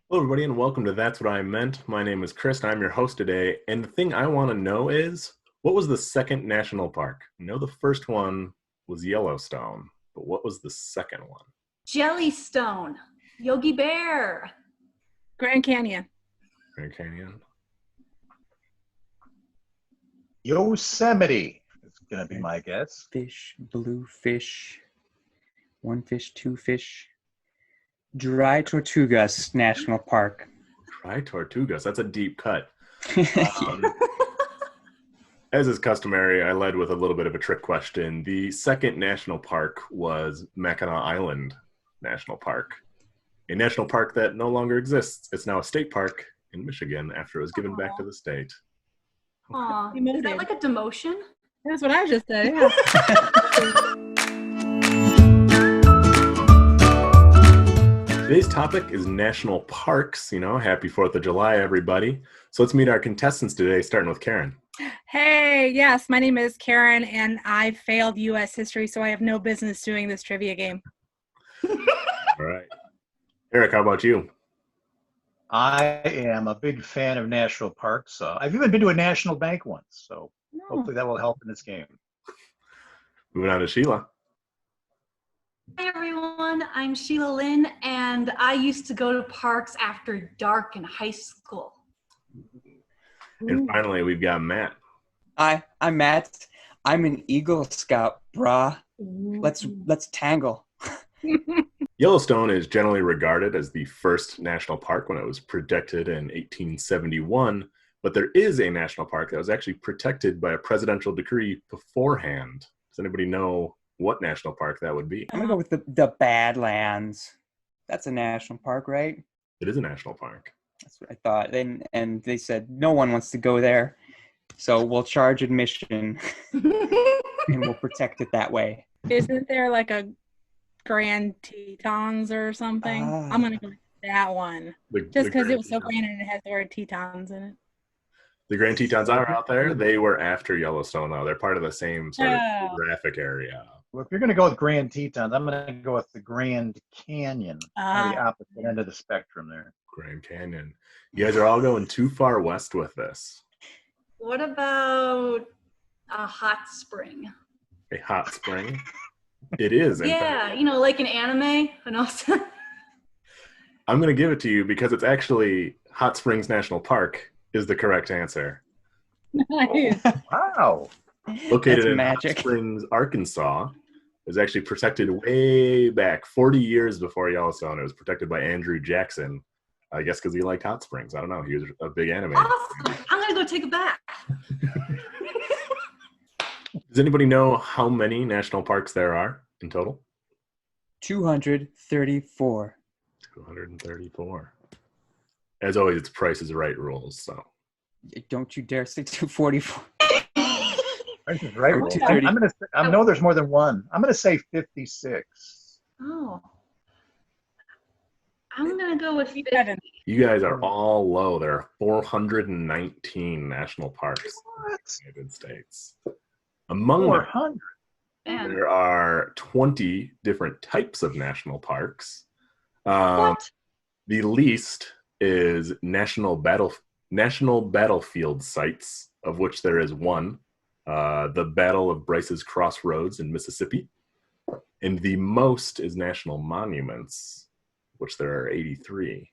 Hello, everybody, and welcome to That's What I Meant. My name is Chris, and I'm your host today. And the thing I want to know is, what was the second national park? I know the first one was Yellowstone, but what was the second one? Jellystone, Yogi Bear. Grand Canyon. Grand Canyon. Yosemite is going to be my guess. Fish, blue fish, one fish, two fish. Dry Tortugas National Park. Dry Tortugas. That's a deep cut. Yeah. As is customary, I led with a little bit of a trick question. The second national park was Mackinac Island National Park, a national park that no longer exists. It's now a state park in Michigan after it was given back to the state. Aw, is that like a demotion? That's what I just said. Yeah. Today's topic is national parks. Happy 4th of July, everybody. So let's meet our contestants today, starting with Karen. Hey, yes, my name is Karen, and I failed U.S. history, so I have no business doing this trivia game. All right. Eric, how about you? I am a big fan of national parks. I've even been to a national bank once, so hopefully that will help in this game. Moving on to Sheila. Hi everyone, I'm Sheila Lynn, and I used to go to parks after dark in high school. And finally, we've got Matt. Hi, I'm Matt. I'm an Eagle Scout, brah. Let's tangle. Yellowstone is generally regarded as the first national park when it was protected in 1871, but there is a national park that was actually protected by a presidential decree beforehand. Does anybody know what national park that would be? I'm gonna go with the Badlands. That's a national park, right? It is a national park. That's what I thought. And they said no one wants to go there, so we'll charge admission and we'll protect it that way. Isn't there like a Grand Tetons or something? I'm going to go with that one. Just because it was so grand and it has the word Tetons in it. The Grand Tetons are out there. They were after Yellowstone, though. They're part of the same sort of geographic area. Well, if you're going to go with Grand Tetons, I'm going to go with the Grand Canyon, on the opposite end of the spectrum there. Grand Canyon. You guys are all going too far west with this. What about a hot spring? A hot spring? It is. Yeah, like an anime. And also I'm going to give it to you because it's actually Hot Springs National Park is the correct answer. Nice. Wow. Located in magic. Hot Springs, Arkansas. It was actually protected way back, 40 years before Yellowstone. It was protected by Andrew Jackson. I guess because he liked hot springs. I don't know. He was a big anime. awesome. I'm gonna go take a bath. Does anybody know how many national parks there are in total? 234. 234. As always, it's Price is Right rules. So Don't you dare say 244. Price is Right. Or I know there's more than one. I'm going to say 56. Oh. I'm gonna go with 50. you guys are all low. There are 419 national parks in the United States. Among them, 400. Man. there are 20 different types of national parks. What? The least is national battlefield sites, of which there is one, the Battle of Bryce's Crossroads in Mississippi. And the most is national monuments, which there are 83.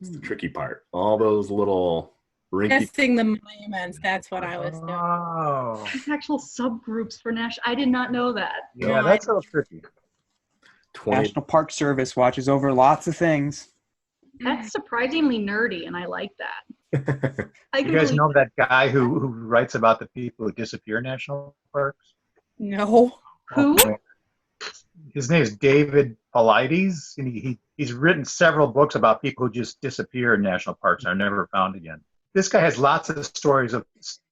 It's the tricky part. All those little rinky. Guessing the monuments, that's what I was doing. Oh. There's actual subgroups for national. I did not know that. Yeah, that's a little tricky. 20. National Park Service watches over lots of things. That's surprisingly nerdy, and I like that. You guys know that guy who writes about the people who disappear in national parks? No. Who? His name is David Paulides, and he's written several books about people who just disappear in national parks and are never found again. This guy has lots of stories of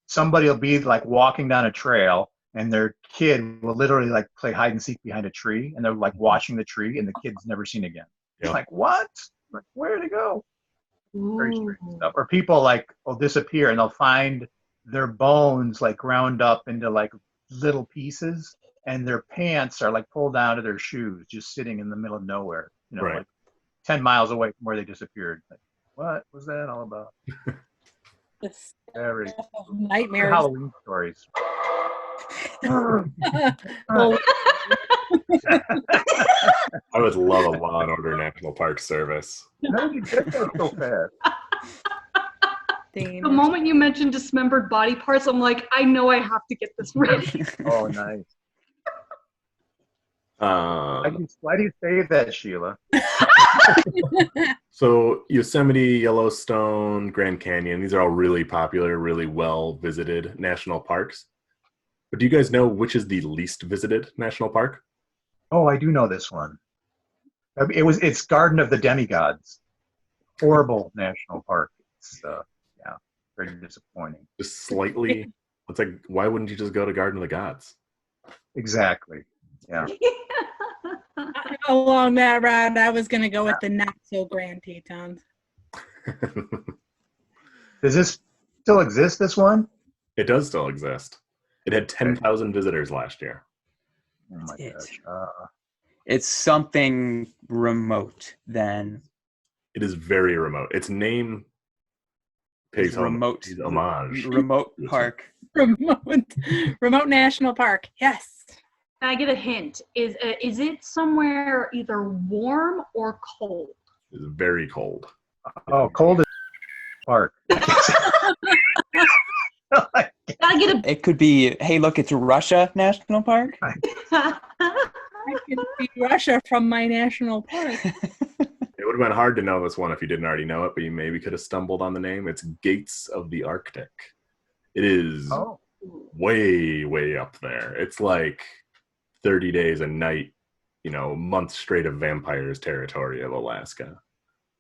somebody will be like walking down a trail and their kid will literally like play hide and seek behind a tree, and they're like watching the tree and the kid's never seen again. It's like, what? Like, where'd it go? Very strange stuff. Or people like will disappear and they'll find their bones like ground up into like little pieces, and their pants are like pulled down to their shoes, just sitting in the middle of nowhere, Right. like 10 miles away from where they disappeared. Like, what was that all about? It's Very nightmares. Halloween stories. Well, I would love a Law and Order National Park Service. How did you get that so fast? The moment you mentioned dismembered body parts, I'm like, I know I have to get this ready. Oh, nice. Why do you say that, Sheila? So Yosemite, Yellowstone, Grand Canyon, these are all really popular, really well visited national parks. But do you guys know which is the least visited national park? Oh, I do know this one. It's Garden of the Demigods. Horrible national park. It's very disappointing. Just slightly. It's like, why wouldn't you just go to Garden of the Gods? Exactly. Yeah. Along that route, I was going to go with the not so Grand Tetons. Does this still exist, this one? It does still exist. It had 10,000 visitors last year. Oh my gosh. It's something remote then. It is very remote. Its name pays remote homage. Remote park. Remote national park. Yes. Can I get a hint? Is it somewhere either warm or cold? It's very cold. Oh, cold as park. Gotta get It could be, hey, look, it's Russia National Park. I can see Russia from my national park. It would have been hard to know this one if you didn't already know it, but you maybe could have stumbled on the name. It's Gates of the Arctic. It is way, way up there. It's like 30 days a night, months straight of vampires territory of Alaska.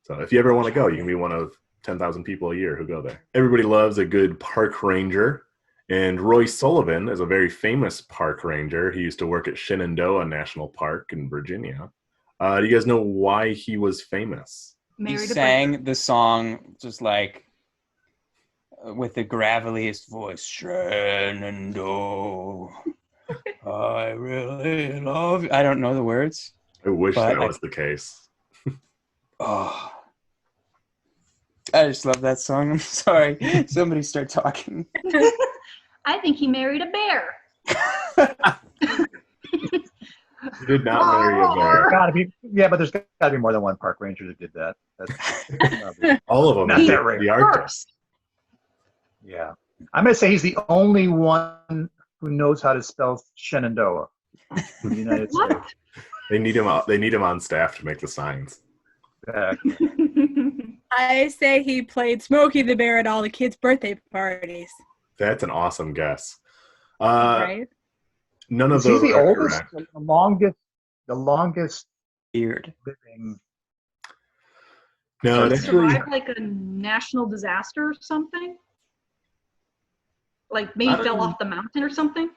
So if you ever want to go, you can be one of 10,000 people a year who go there. Everybody loves a good park ranger. And Roy Sullivan is a very famous park ranger. He used to work at Shenandoah National Park in Virginia. Do you guys know why he was famous? He sang the song just like with the graveliest voice, Shenandoah, I really love you. I don't know the words. I wish that was the case. Oh, I just love that song. I'm sorry. Somebody start talking. I think he married a bear. He did not marry a bear. But there's got to be more than one park ranger that did that. All of them. Not that rare. The Arctic. Yeah. I'm going to say he's the only one who knows how to spell Shenandoah in the United States. They need him. They need him on staff to make the signs. Exactly. I say he played Smokey the Bear at all the kids' birthday parties. That's an awesome guess. Right? None of Is those he the are oldest, correct. the longest beard living? No, it Did he actually survive like a national disaster or something? Like maybe fell off the mountain or something?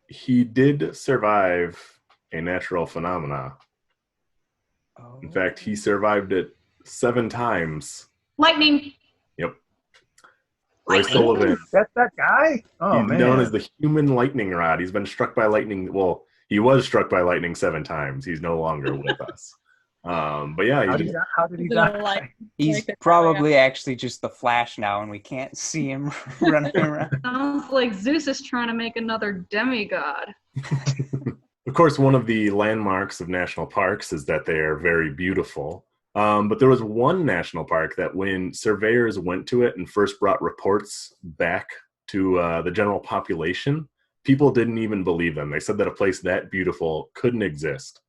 He did survive a natural phenomena. Oh. In fact, he survived it 7 times. Lightning. Yep. Roy Sullivan. That's that guy? Oh, He's man. known as the human lightning rod. He's been struck by lightning. Well, he was struck by lightning 7 times. He's no longer with us. But yeah, How did he die? He's probably actually just the Flash now, and we can't see him running around. Sounds like Zeus is trying to make another demigod. Of course, one of the landmarks of national parks is that they are very beautiful. But there was one national park that when surveyors went to it and first brought reports back to the general population, people didn't even believe them. They said that a place that beautiful couldn't exist.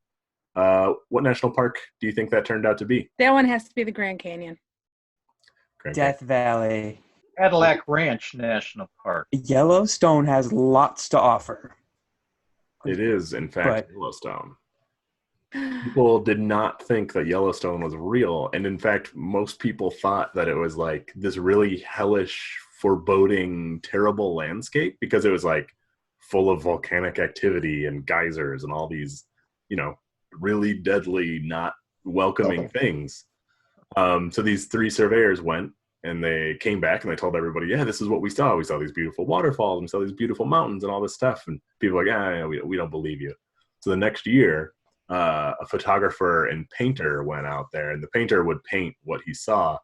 What national park do you think that turned out to be? That one has to be the Grand Canyon. Death Valley. Cadillac Ranch National Park. Yellowstone has lots to offer. It is, in fact, Yellowstone. People did not think that Yellowstone was real. And in fact, most people thought that it was like this really hellish, foreboding, terrible landscape because it was like full of volcanic activity and geysers and all these, really deadly, not welcoming things. So these 3 surveyors went and they came back and they told everybody, yeah, this is what we saw. We saw these beautiful waterfalls and we saw these beautiful mountains and all this stuff. And people were like, we don't believe you. So the next year, a photographer and painter went out there, and the painter would paint what he saw,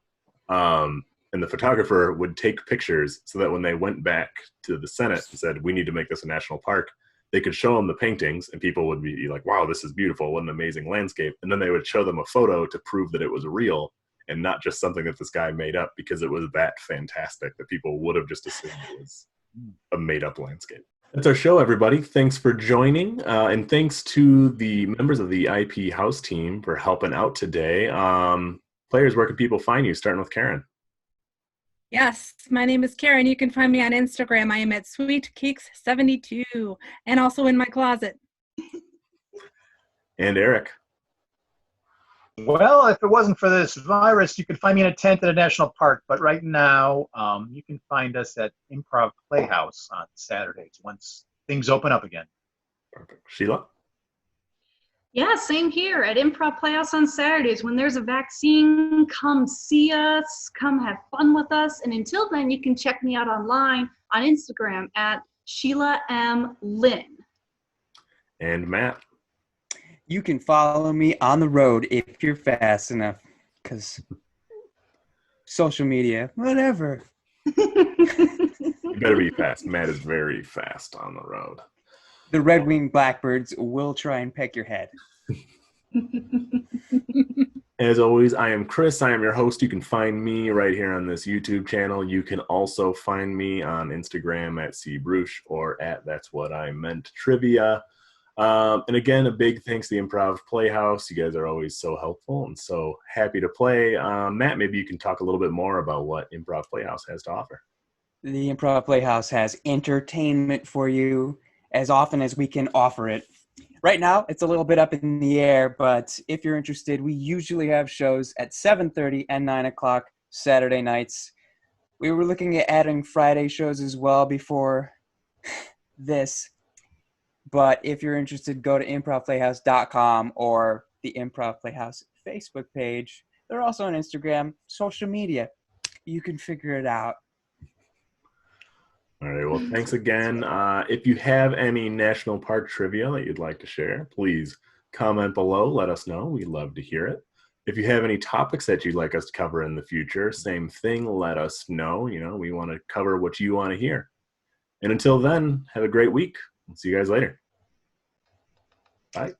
and the photographer would take pictures so that when they went back to the Senate and said, we need to make this a national park, they could show them the paintings, and people would be like, wow, this is beautiful. What an amazing landscape. And then they would show them a photo to prove that it was real and not just something that this guy made up, because it was that fantastic that people would have just assumed it was a made-up landscape. That's our show, everybody. Thanks for joining, and thanks to the members of the IP House team for helping out today. Players, where can people find you, starting with Karen? Yes, my name is Karen. You can find me on Instagram. I am at SweetKeeks72 and also in my closet. And Eric? Well, if it wasn't for this virus, you could find me in a tent at a national park. But right now, you can find us at Improv Playhouse on Saturdays once things open up again. Perfect. Sheila? Yeah, same here at Improv Playhouse on Saturdays. When there's a vaccine, come see us, come have fun with us. And until then, you can check me out online on Instagram at Sheila M. Lynn. And Matt? You can follow me on the road if you're fast enough, because social media, whatever. You better be fast. Matt is very fast on the road. The red-winged blackbirds will try and peck your head. As always, I am Chris. I am your host. You can find me right here on this YouTube channel. You can also find me on Instagram at cbruch or at That's What I Meant Trivia. And again, a big thanks to the Improv Playhouse. You guys are always so helpful and so happy to play. Matt, maybe you can talk a little bit more about what Improv Playhouse has to offer. The Improv Playhouse has entertainment for you as often as we can offer it. Right now, it's a little bit up in the air, but if you're interested, we usually have shows at 7:30 and 9 o'clock Saturday nights. We were looking at adding Friday shows as well before this. But if you're interested, go to improvplayhouse.com or the Improv Playhouse Facebook page. They're also on Instagram, social media. You can figure it out. All right, well, thanks again. If you have any national park trivia that you'd like to share, please comment below. Let us know. We'd love to hear it. If you have any topics that you'd like us to cover in the future, same thing, let us know. You know, we want to cover what you want to hear. And until then, have a great week. We'll see you guys later. Bye.